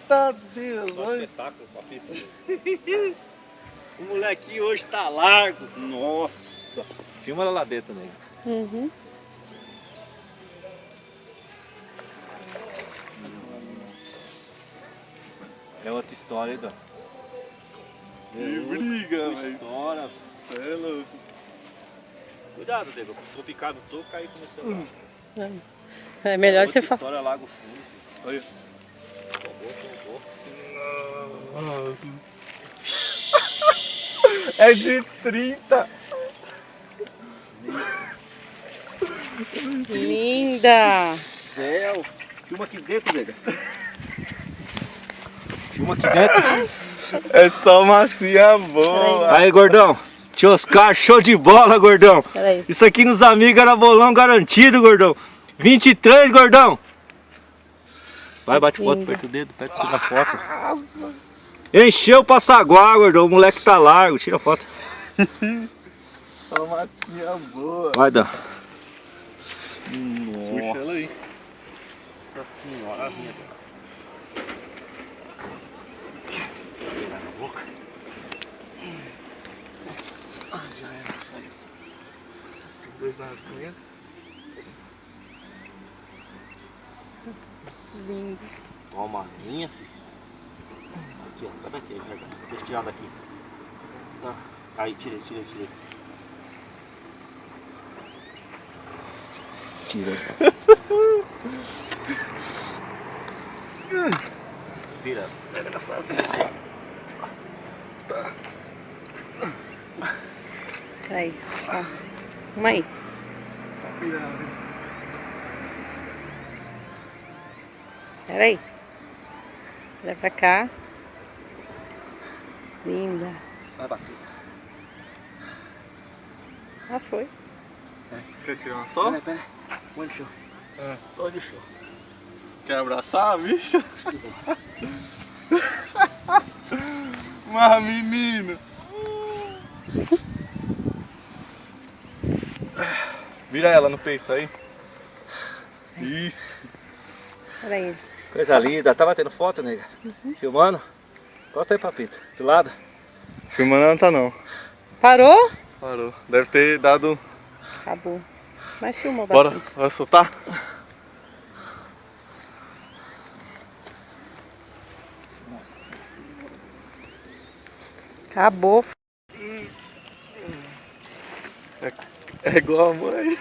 Eita Deus, só mano. espetáculo, papito. O molequinho hoje tá largo. Nossa. Filma ela lá dentro também. Uhum. É outra história, hein, Dan? Que briga, outra velho. história. Cê é louco. Cuidado, Diego. Tô picado, tô caí com o celular. É melhor outra você falar. história, Lago Fundo. Olha. É de 30. Linda. Céu. Filma aqui dentro, Diego. Filma aqui dentro. É só massinha boa. Aí, gordão. Tio Oscar, show de bola, gordão. Peraí. Isso aqui nos amigos era bolão garantido, gordão. 23, gordão. Vai, bate foto, aperta o dedo, aperta tira a foto. Encheu o passaguá, gordão. O moleque tá largo, tira a foto. Só massinha boa. Vai, Dan. Puxa ela aí. Nossa senhorazinha. Pegar na boca. Já era, saiu. Tem dois na unha. Lindo. Toma a linha, filho. Aqui, ó. Cadê aqui? Deixa eu tirar daqui. Tá. Aí, tirei. Tira. Vira. Pega nessa asinha. Peraí. Ó. Vamos aí. Peraí. Olha pra cá. Linda. Vai bater. Ah, foi. Quer tirar uma só? Pera. Põe no chão. Põe no chão. Quer abraçar a bicha? Mas menino. Vira ela no peito aí. Isso. Peraí. Coisa linda. Tá batendo foto, nega? Filmando? Gosta aí, papito. Do lado. Filmando não tá não. Parou? Parou. Deve ter dado. Acabou. Mas filmou Bora, bastante. bora soltar? Acabou. É igual a mãe.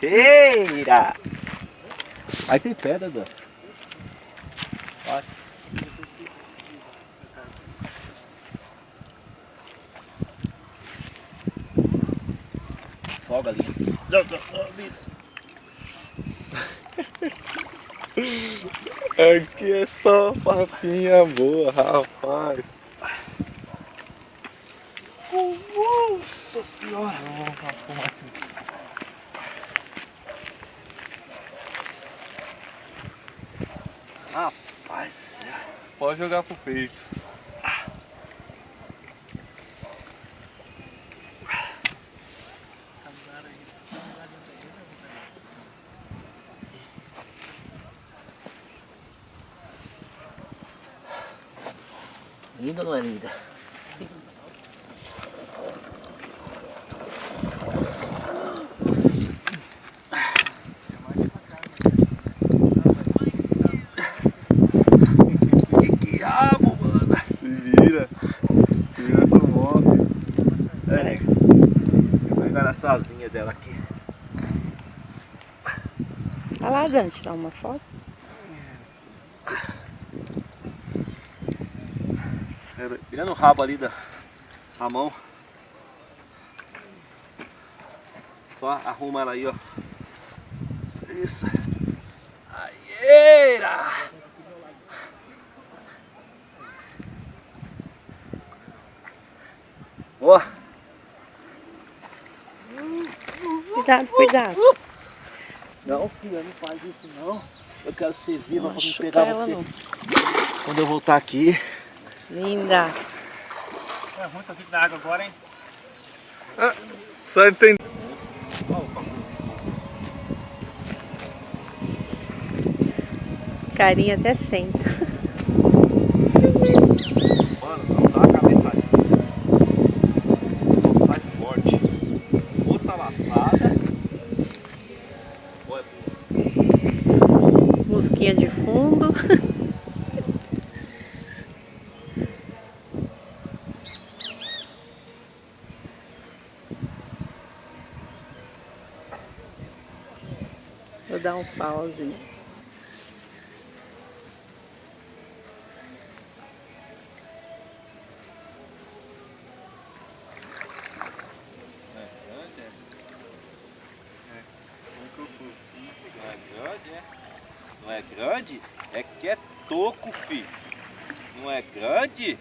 Eira! Aí tem pedra, Dan. Vai. Folga a linha. Aqui é só papinha boa, rapaz. Nossa senhora! Rapaz, Pode jogar pro peito. linda ou não é linda? Que diabo, mano! Se vira pro monstro. É, vou pegar nessa asinha dela aqui. Vai lá, Dan, tirar uma foto. Virando o rabo ali da a mão. Só arruma ela aí, ó. Isso. Aieira! Ó. Cuidado, cuidado. Não, filha, não faz isso não. Eu quero ser viva pra me Machuca pegar ela, você não. quando eu voltar aqui. Linda. É ruim tá vindo da água agora, hein? Só entender. Carinha até senta. musiquinha de fundo. Vou dar um pause. Não é grande? É que é toco, filho. Não é grande?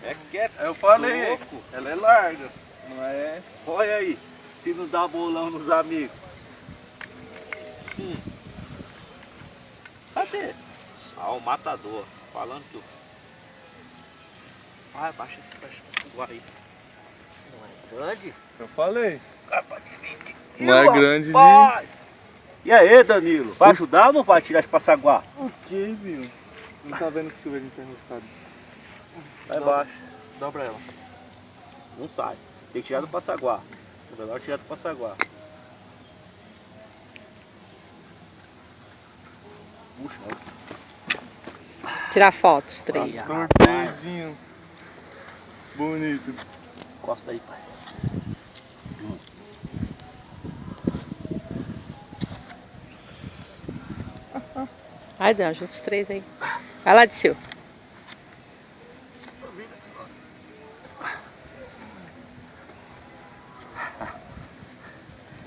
É que é Eu falei, toco. ela é larga. Não é? Olha aí, se não dá bolão nos amigos. Cadê? Ah, o matador. Falando que eu... Vai, baixa esse guarda aí. Não é grande? Eu falei. Capa de 20 Não é grande de... rapaz. E aí, Danilo? Vai ajudar ou não vai tirar esse passaguá? O que, viu? Não tá vendo que o chuveiro não tá enroscado. Vai embaixo. Dobra ela. Não sai. Tem que tirar do passaguá. É melhor tirar do passaguá. Puxa. Tirar fotos, três. Torpeidinho. Bonito. Encosta aí, pai. Ai, Dan, junta os três aí. Vai lá, Dicil.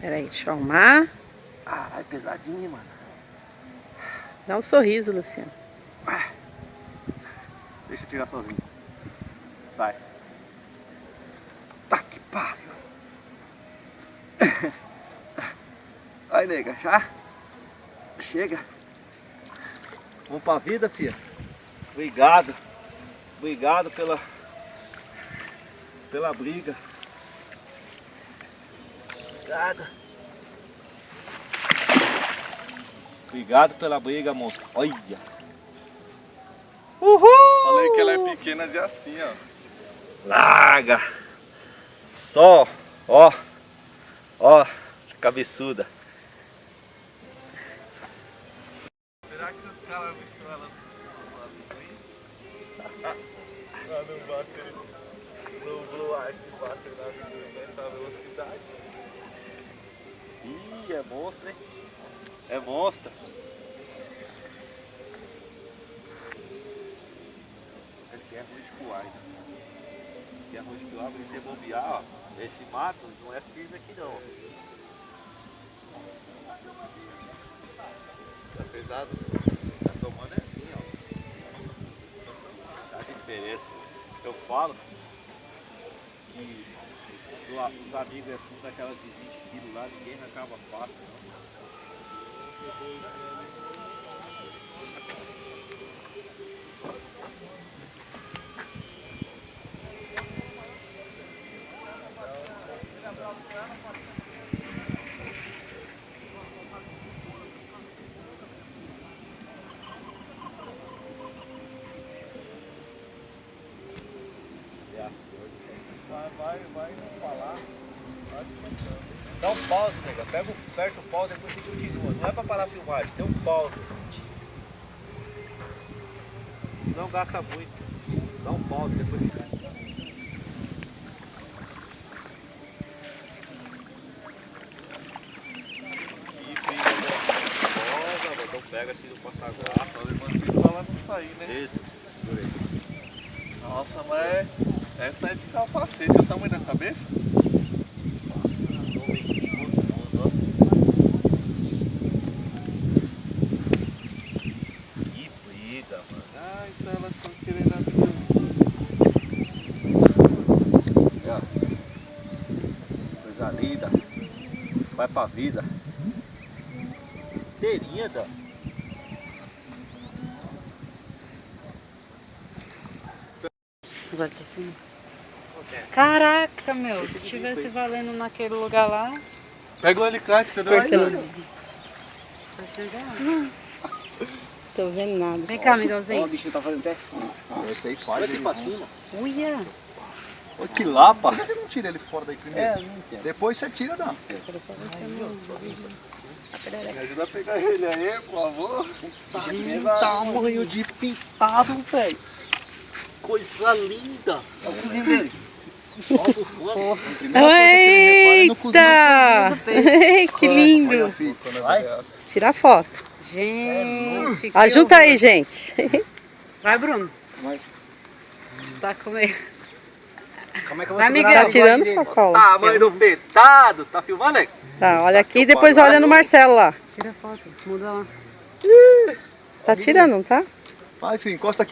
Peraí, deixa eu arrumar. Caralho, pesadinho, mano. Dá um sorriso, Luciano. Deixa eu tirar sozinho. Vai. Tá que pariu. Vai, nega, já? Chega. Vamos pra vida, filha. Obrigado. Obrigado pela briga. Obrigado. Obrigado pela briga, moço. Olha. Uhul! Falei que ela é pequena de assim, ó. Larga. Só. Ó. Ó. Cabeçuda. Será que os caras viram ela no bate no Blue Ice que bate nessa velocidade? Ih, é monstro, hein? É monstro. Esse é ruim de pular, hein? Esse é ruim de pular, porque se bobear, ó. Esse mato não é firme aqui não. Tá pesado? Tá tomando assim, ó. A diferença. Eu falo que os amigos assim daquelas de 20 quilos lá, ninguém acaba fácil, não. Vai falar. Dá um pause, nega. Aperta o pause e depois você continua. Não é pra parar a filmagem, tem um pause. Senão gasta muito. Dá um pause, depois você continua. E briga, então pega assim no passaguá. Só levanta e fala pra sair, né? Isso, segura aí. Nossa, mas essa é de capacete. É o tamanho da cabeça? Nossa, tô bem sinuoso, ó. Que briga, mano. Ah, então elas estão querendo abrir. Coisa linda. Vai pra vida. Inteirinha, Dan. Agora tá filmando. Caraca, meu. Se tivesse valendo naquele lugar lá. Pega o alicate, cadê o Porque alicate? não. Tô vendo nada. Vem cá, Ó, Miguelzinho. o bichinho tá fazendo até. Esse aí faz. Olha aqui pra cima. Uia. Olha que lapa. Por que não tira ele fora daí primeiro? Não entendo. Depois você tira, não. Quero pra você não. Me ajuda a pegar ele aí, por favor. Tamanho de pintado, velho. Coisa linda. Olha o cozinho dele. Olha o fome. Eita! Que lindo! Tira foto. Gente, que Ajuda horror. aí, gente. Vai, Bruno. Vai. Tá comendo. Como é que eu vou Vai, segurar Miguel. a Tá tirando bola? sacola. Tamanho do petado. Tá filmando aí? Tá, olha aqui e depois olha no Marcelo lá. Tira a foto. Muda lá. Tá tirando, não tá? Vai, filho, encosta aqui.